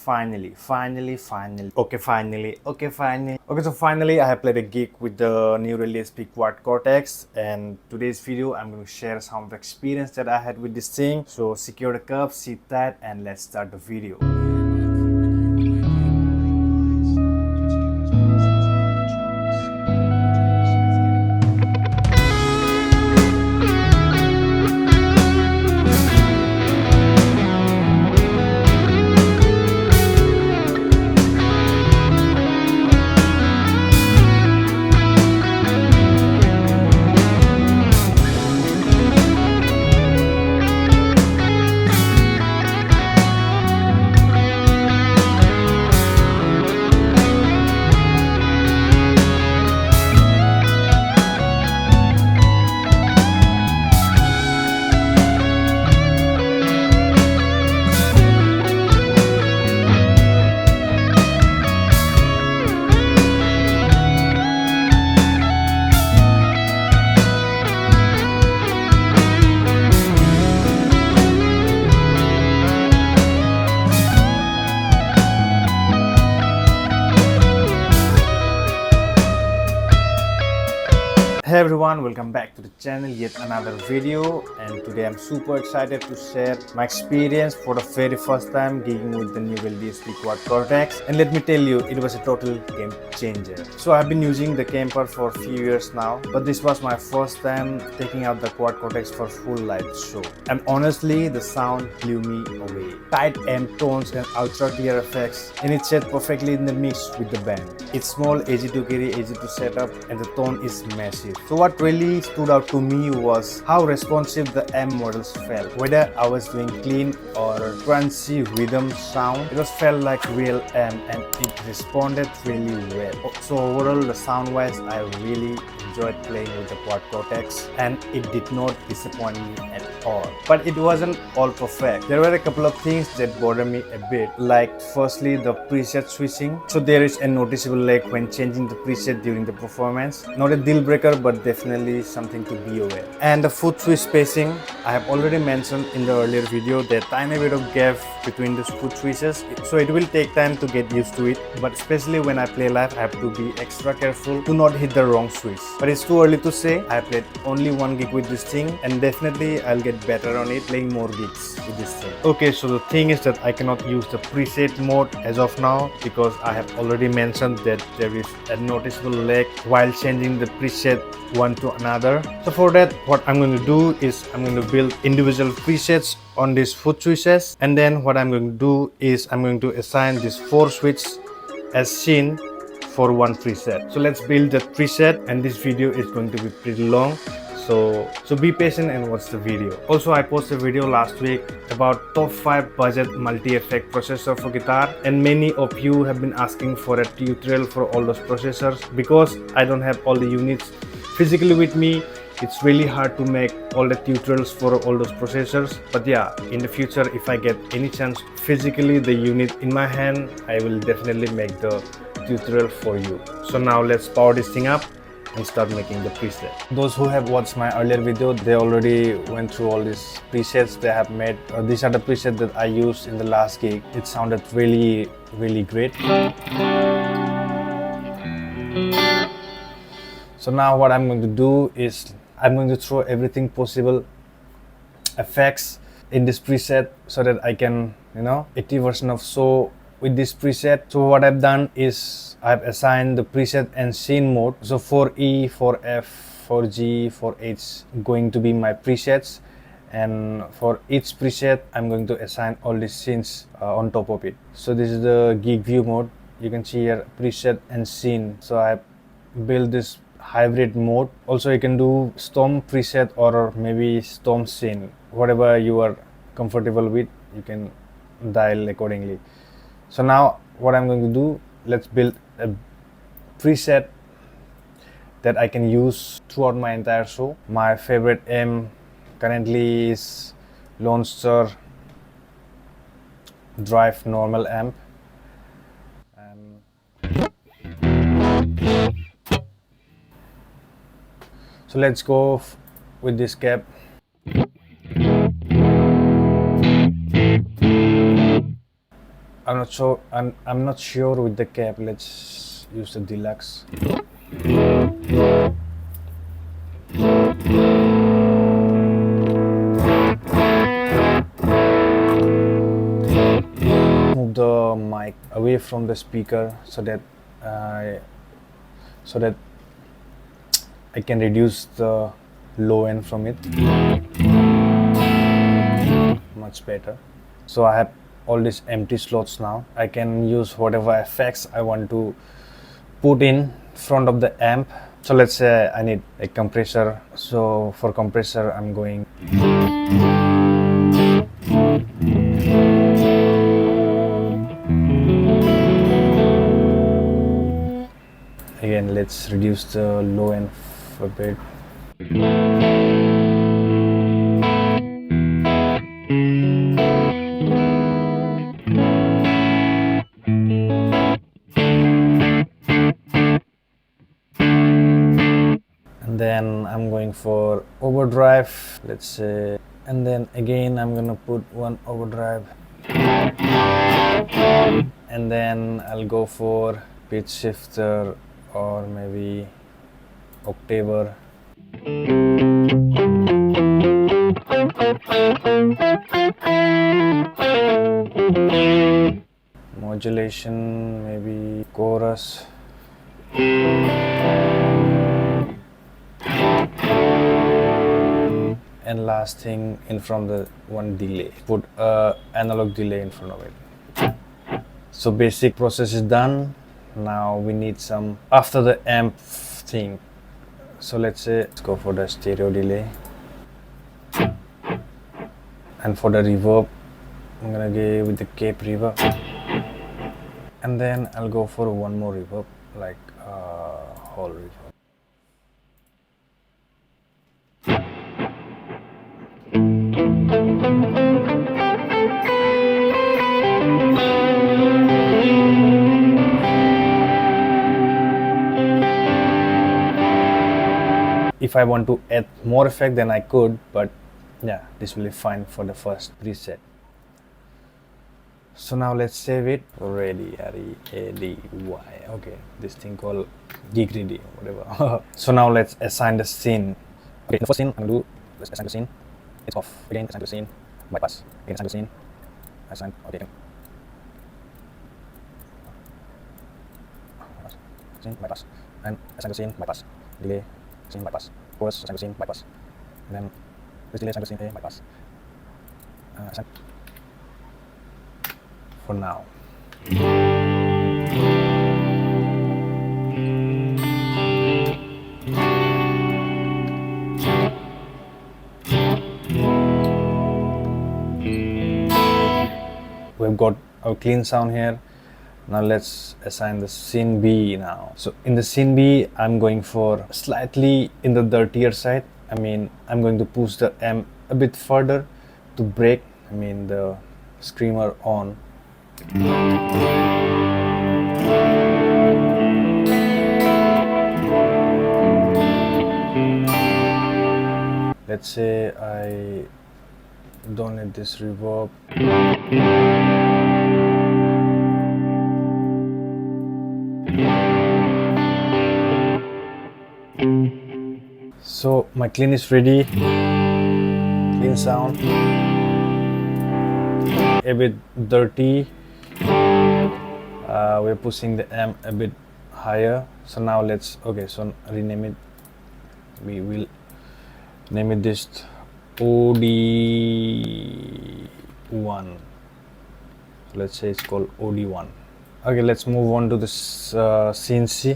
Finally. Okay, so finally I have played a gig with the new release Quad Cortex, and today's video I'm going to share some of the experience that I had with this thing. So secure the cup, sit tight, and let's start the video. Hey everyone, welcome back to the channel, yet another video, and today I'm super excited to share my experience for the very first time gigging with the new release Quad Cortex. And let me tell you, it was a total game changer. So I've been using the camper for a few years now, but this was my first time taking out the Quad Cortex for full live show. And honestly, the sound blew me away. Tight amp tones and ultra clear effects, and it set perfectly in the mix with the band. It's small, easy to carry, easy to set up, and the tone is massive. So what really stood out to me was how responsive the amp models felt. Whether I was doing clean or crunchy rhythm sound, it was felt like real amp and it responded really well. So overall, the sound wise, I really enjoyed playing with the Quad Cortex and it did not disappoint me at all. But it wasn't all perfect. There were a couple of things that bothered me a bit, like firstly the preset switching. So there is a noticeable lag when changing the preset during the performance. Not a deal breaker, but definitely something to be aware. And the foot switch spacing, I have already mentioned in the earlier video that tiny bit of gap between the foot switches, so it will take time to get used to it, but especially when I play live I have to be extra careful to not hit the wrong switch. But it's too early to say. I played only one gig with this thing and definitely I'll get better on it playing more gigs with this thing. Okay, so the thing is that I cannot use the preset mode as of now because I have already mentioned that there is a noticeable lag while changing the preset one to another. So for that, what I'm going to do is I'm going to build individual presets on these foot switches, and then what I'm going to do is I'm going to assign these 4 switches as scene for one preset. So let's build the preset, and this video is going to be pretty long. So be patient and watch the video. Also, I posted a video last week about top 5 budget multi-effect processor for guitar, and many of you have been asking for a tutorial for all those processors. Because I don't have all the units physically with me, it's really hard to make all the tutorials for all those processors. But yeah, in the future, if I get any chance physically the unit in my hand, I will definitely make the tutorial for you. So now let's power this thing up and start making the preset. Those who have watched my earlier video, they already went through all these presets they have made. These are the presets that I used in the last gig. It sounded really great. So now what I'm going to do is I'm going to throw everything possible effects in this preset so that I can, active version of so with this preset. So what I've done is I've assigned the preset and scene mode. So 4E, 4F, 4G, 4H going to be my presets, and for each preset I'm going to assign all these scenes on top of it. So this is the gig view mode. You can see here preset and scene. So I built this hybrid mode. Also you can do storm preset or maybe storm scene, whatever you are comfortable with, you can dial accordingly. So now what I'm going to do, let's build a preset that I can use throughout my entire show. My favorite amp currently is Lone Star Drive normal amp. So let's go with this cap. I'm not sure with the cap. Let's use the deluxe. Move the mic away from the speaker so that I can reduce the low end from it. Much better. So I have all these empty slots now. I can use whatever effects I want to put in front of the amp. So let's say I need a compressor. So for compressor, I'm going. Again, let's reduce the low end a bit. And then I'm going for overdrive, let's say, and then again I'm gonna put one overdrive, and then I'll go for pitch shifter or maybe octaver. Modulation, maybe chorus. And last thing, in front of the one delay, put analog delay in front of it. So basic process is done. Now we need some after the amp thing. So let's go for the stereo delay, and for the reverb I'm gonna go with the cape reverb, and then I'll go for one more reverb, like whole reverb. If I want to add more effect, then I could, but yeah, this will be fine for the first preset. So now let's save it. Ready, R-E-A-D-Y. Okay, this thing called Gigridi, whatever. So now let's assign the scene. Okay, the first scene I'm gonna do, let's assign the scene. It's off. Again, assign the scene. Bypass. Again, assign the scene. Assign. Okay. Scene, bypass. And assign the scene, bypass. Delay, scene, bypass. Chorus, assign the scene, bypass. And then this delay, assign the scene, bypass. Assign. For now. We've got our clean sound here. Now let's assign the scene B now. So in the scene B, I'm going for slightly in the dirtier side. I mean, I'm going to push the amp a bit further to break, the screamer on. Let's say I don't need this reverb. So my clean is ready. Clean sound. A bit dirty. We're pushing the amp a bit higher. So now so rename it. We will name it this OD1. So let's say it's called OD1. Okay, let's move on to this scene C.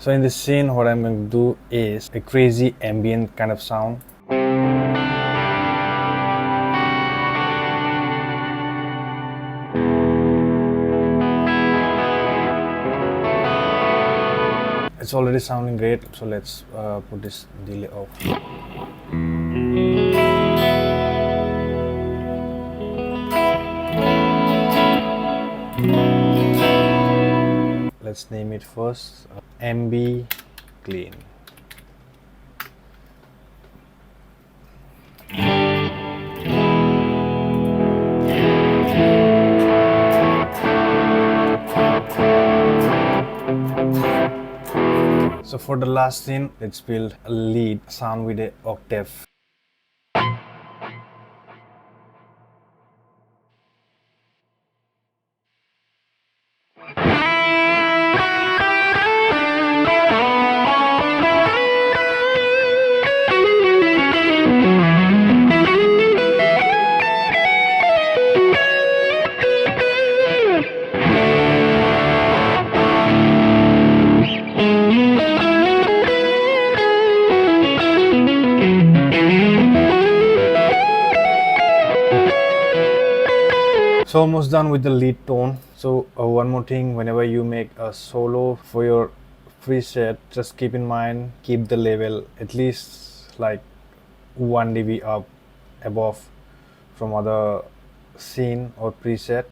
So in this scene, what I'm going to do is a crazy ambient kind of sound. It's already sounding great, so let's put this delay off. Let's name it first, MB Clean. So for the last scene, let's build a lead sound with an octave. So almost done with the lead tone. So one more thing, whenever you make a solo for your preset, just keep in mind, keep the level at least like 1 dB up above from other scene or preset.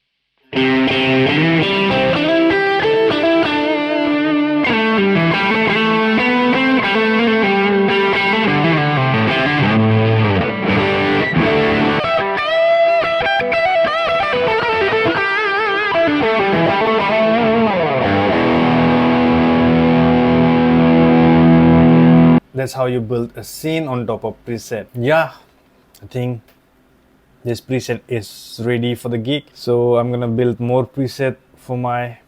That's how you build a scene on top of preset. Yeah, I think this preset is ready for the gig. So I'm gonna build more preset for my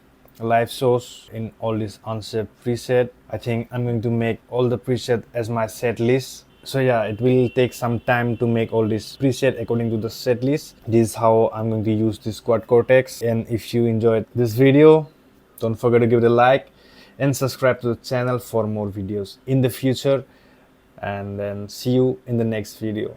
live shows in all these unset preset. I think I'm going to make all the preset as my set list. So yeah, it will take some time to make all this preset according to the set list. This is how I'm going to use this quad Cortex. And if you enjoyed this video, don't forget to give it a like and subscribe to the channel for more videos in the future. And then see you in the next video.